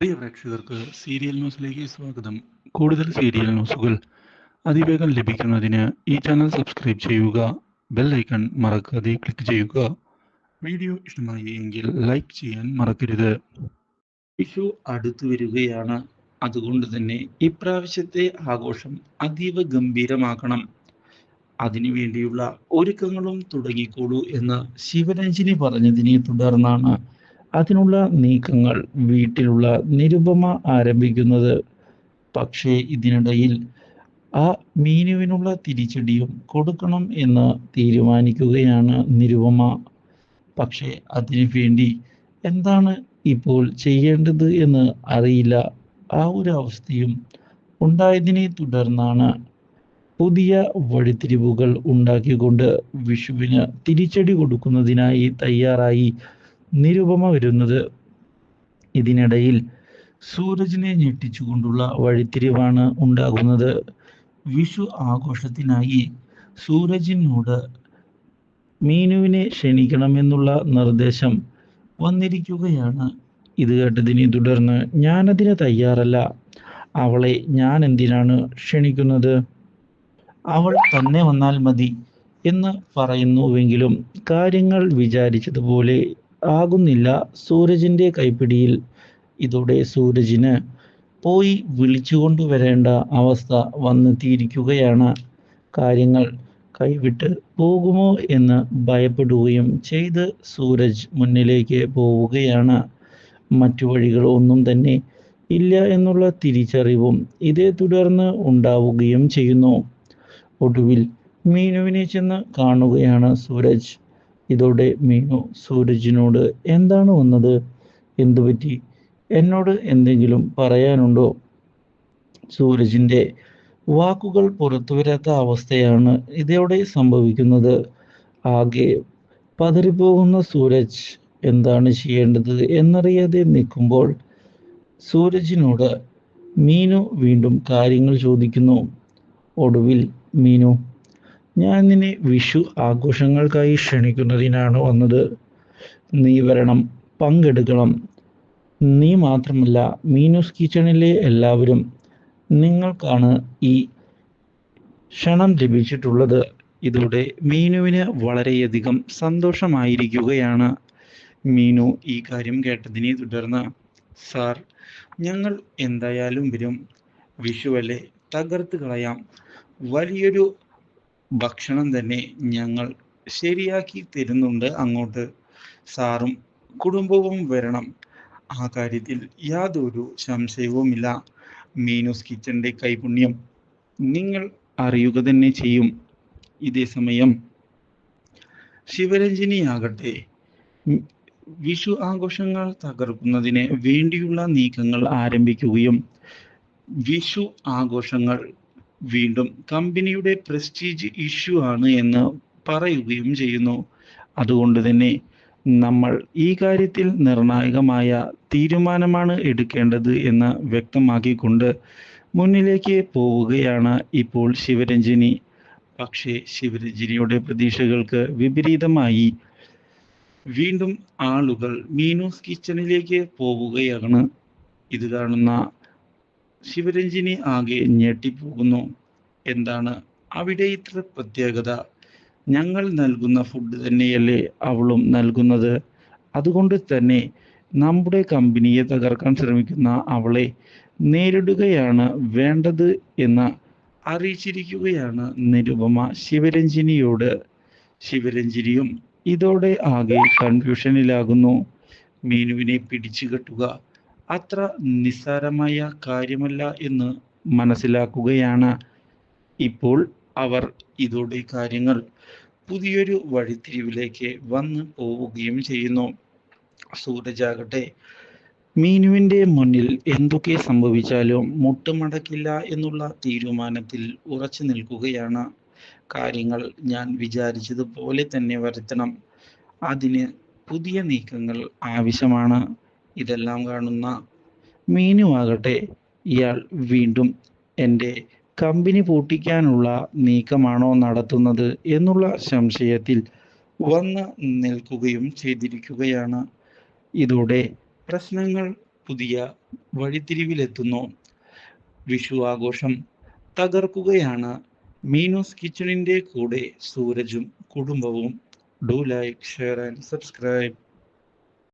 പ്രിയ പ്രേക്ഷകർക്ക് സീരിയൽ ന്യൂസിലേക്ക് സ്വാഗതം. കൂടുതൽ സീരിയൽ ന്യൂസുകൾ അതിവേഗം ലഭിക്കുന്നതിന് ഈ ചാനൽ സബ്സ്ക്രൈബ് ചെയ്യുക. ബെൽ ഐക്കൺ മറക്കാതെ ക്ലിക്ക് ചെയ്യുക. വീഡിയോ ഇഷ്ടമായി എങ്കിൽ ലൈക്ക് ചെയ്യാൻ മറക്കരുത്. വിഷു അടുത്തു വരികയാണ്. അതുകൊണ്ട് തന്നെ ഇപ്രാവശ്യത്തെ ആഘോഷം അതീവ ഗംഭീരമാക്കണം. അതിനു വേണ്ടിയുള്ള ഒരുക്കങ്ങളും തുടങ്ങിക്കോളൂ എന്ന് ശിവരഞ്ജിനി പറഞ്ഞതിനെ തുടർന്നാണ് അതിനുള്ള നീക്കങ്ങൾ വീട്ടിലുള്ള നിരുപമ ആരംഭിക്കുന്നത്. പക്ഷേ ഇതിനിടയിൽ ആ മീനുവിനുള്ള തിരിച്ചടിയും കൊടുക്കണം എന്ന് തീരുമാനിക്കുകയാണ് നിരുപമ. പക്ഷേ അതിനു വേണ്ടി എന്താണ് ഇപ്പോൾ ചെയ്യേണ്ടത് എന്ന് അറിയില്ല. ആ ഒരു അവസ്ഥയും ഉണ്ടായതിനെ തുടർന്നാണ് പുതിയ വഴിത്തിരിവുകൾ ഉണ്ടാക്കിക്കൊണ്ട് വിഷുവിന് തിരിച്ചടി കൊടുക്കുന്നതിനായി തയ്യാറായി നിരുപമ വരുന്നത്. ഇതിനിടയിൽ സൂരജിനെ ഞെട്ടിച്ചുകൊണ്ടുള്ള വഴിത്തിരിവാണ് ഉണ്ടാകുന്നത്. വിഷു ആഘോഷത്തിനായി സൂരജിനോട് മീനുവിനെ ക്ഷണിക്കണമെന്നുള്ള നിർദ്ദേശം വന്നിരിക്കുകയാണ്. ഇത് കേട്ടതിനെ തുടർന്ന് ഞാനതിന് തയ്യാറല്ല, അവളെ ഞാൻ എന്തിനാണ് ക്ഷണിക്കുന്നത്, അവൾ തന്നെ വന്നാൽ മതി എന്ന് പറയുന്നുവെങ്കിലും കാര്യങ്ങൾ വിചാരിച്ചതുപോലെ ആകുന്നില്ല സൂരജിന്റെ കൈപ്പിടിയിൽ. ഇതോടെ സൂരജിന് പോയി വിളിച്ചുകൊണ്ടുവരേണ്ട അവസ്ഥ വന്നെത്തിയിരിക്കുകയാണ്. കാര്യങ്ങൾ കൈവിട്ട് പോകുമോ എന്ന് ഭയപ്പെടുകയും ചെയ്ത് സൂരജ് മുന്നിലേക്ക് പോവുകയാണ്. മറ്റു വഴികൾ ഒന്നും തന്നെ ഇല്ല എന്നുള്ള തിരിച്ചറിവും ഇതേ തുടർന്ന് ഉണ്ടാവുകയും ചെയ്യുന്നു. ഒടുവിൽ മീനുവിനെ ചെന്ന് കാണുകയാണ് സൂരജ്. ഇതോടെ മീനു സൂരജിനോട് എന്താണ് വന്നത്, എന്തുപറ്റി, എന്നോട് എന്തെങ്കിലും പറയാനുണ്ടോ? സൂരജിന്റെ വാക്കുകൾ പുറത്തു വരാത്ത അവസ്ഥയാണ് ഇതോടെ സംഭവിക്കുന്നത്. ആകെ പതറിപ്പോകുന്ന സൂരജ് എന്താണ് ചെയ്യേണ്ടത് എന്നറിയാതെ നിൽക്കുമ്പോൾ സൂരജിനോട് മീനു വീണ്ടും കാര്യങ്ങൾ ചോദിക്കുന്നു. ഒടുവിൽ മീനു, ഞാൻ നിന്നെ വിഷു ആഘോഷങ്ങൾക്കായി ക്ഷണിക്കുന്നതിനാണ് വന്നത്. നീ വരണം, പങ്കെടുക്കണം. നീ മാത്രമല്ല, മീനൂസ് കിച്ചണിലെ എല്ലാവരും. നിങ്ങൾക്കാണ് ഈ ക്ഷണം ലഭിച്ചിട്ടുള്ളത്. ഇതോടെ മീനുവിന് വളരെയധികം സന്തോഷമായിരിക്കുകയാണ്. മീനു ഈ കാര്യം കേട്ടതിനെ തുടർന്ന്, സാർ, ഞങ്ങൾ എന്തായാലും വരും. വിഷുവല്ലേ, തകർത്ത് കളയാം. വലിയൊരു ഭക്ഷണം തന്നെ ഞങ്ങൾ ശരിയാക്കി തരുന്നുണ്ട് അങ്ങോട്ട്. സാറും കുടുംബവും വരണം. ആ കാര്യത്തിൽ യാതൊരു സംശയവുമില്ല. മീനൂസ് കിച്ചന്റെ കൈപുണ്യം നിങ്ങൾ അറിയുക തന്നെ ചെയ്യും. ഇതേ സമയം ശിവരഞ്ജിനിയാകട്ടെ വിഷു ആഘോഷങ്ങൾ തകർക്കുന്നതിന് വേണ്ടിയുള്ള നീക്കങ്ങൾ ആരംഭിക്കുകയും വിഷു ആഘോഷങ്ങൾ വീണ്ടും കമ്പനിയുടെ പ്രസ്റ്റീജ് ഇഷ്യൂ ആണ് എന്ന് പറയുകയും ചെയ്യുന്നു. അതുകൊണ്ട് തന്നെ നമ്മൾ ഈ കാര്യത്തിൽ നിർണായകമായ തീരുമാനമാണ് എടുക്കേണ്ടത് എന്ന് വ്യക്തമാക്കിക്കൊണ്ട് മുന്നിലേക്ക് പോവുകയാണ് ഇപ്പോൾ ശിവരഞ്ജിനി. പക്ഷേ ശിവരഞ്ജിനിയുടെ പ്രതീക്ഷകൾക്ക് വിപരീതമായി വീണ്ടും ആളുകൾ മീനൂസ് കിച്ചണിലേക്ക് പോവുകയാണ്. ഇത് കാണുന്ന ശിവരഞ്ജിനി ആകെ ഞെട്ടിപ്പോകുന്നു. എന്താണ് അവിടെ ഇത്ര പ്രത്യേകത? ഞങ്ങൾ നൽകുന്ന ഫുഡ് തന്നെയല്ലേ അവളും നൽകുന്നത്? അതുകൊണ്ട് തന്നെ നമ്മുടെ കമ്പനിയെ തകർക്കാൻ ശ്രമിക്കുന്ന അവളെ നേരിടുകയാണ് വേണ്ടത് എന്ന് അറിയിച്ചിരിക്കുകയാണ് നിരുപമ ശിവരഞ്ജിനിയോട്. ശിവരഞ്ജിനിയും ഇതോടെ ആകെ കൺഫ്യൂഷനിലാകുന്നു. മീനുവിനെ പിടിച്ചു കെട്ടുക അത്ര നിസ്സാരമായ കാര്യമല്ല എന്ന് മനസ്സിലാക്കുകയാണ് ഇപ്പോൾ അവർ. ഇതോടെ കാര്യങ്ങൾ പുതിയൊരു വഴിത്തിരിവിലേക്ക് വന്ന് പോവുകയും ചെയ്യുന്നു. സൂരജാകട്ടെ മീനുവിൻ്റെ മുന്നിൽ എന്തൊക്കെ സംഭവിച്ചാലും മുട്ടുമടക്കില്ല എന്നുള്ള തീരുമാനത്തിൽ ഉറച്ചു നിൽക്കുകയാണ്. കാര്യങ്ങൾ ഞാൻ വിചാരിച്ചതുപോലെ തന്നെ വരുത്തണം. അതിന് പുതിയ നീക്കങ്ങൾ ആവശ്യമാണ്. ഇതെല്ലാം കാണുന്ന മീനുവാകട്ടെ, ഇയാൾ വീണ്ടും എൻ്റെ കമ്പനി പൂട്ടിക്കാനുള്ള നീക്കമാണോ നടത്തുന്നത് എന്നുള്ള സംശയത്തിൽ വന്ന് നിൽക്കുകയും ചെയ്തിരിക്കുകയാണ്. ഇതോടെ പ്രശ്നങ്ങൾ പുതിയ വഴിത്തിരിവിലെത്തുന്നു. വിഷു ആഘോഷം തകർക്കുകയാണ് മീനൂസ് കിച്ചണിന്റെ കൂടെ സൂരജും കുടുംബവും. Do like, share and subscribe.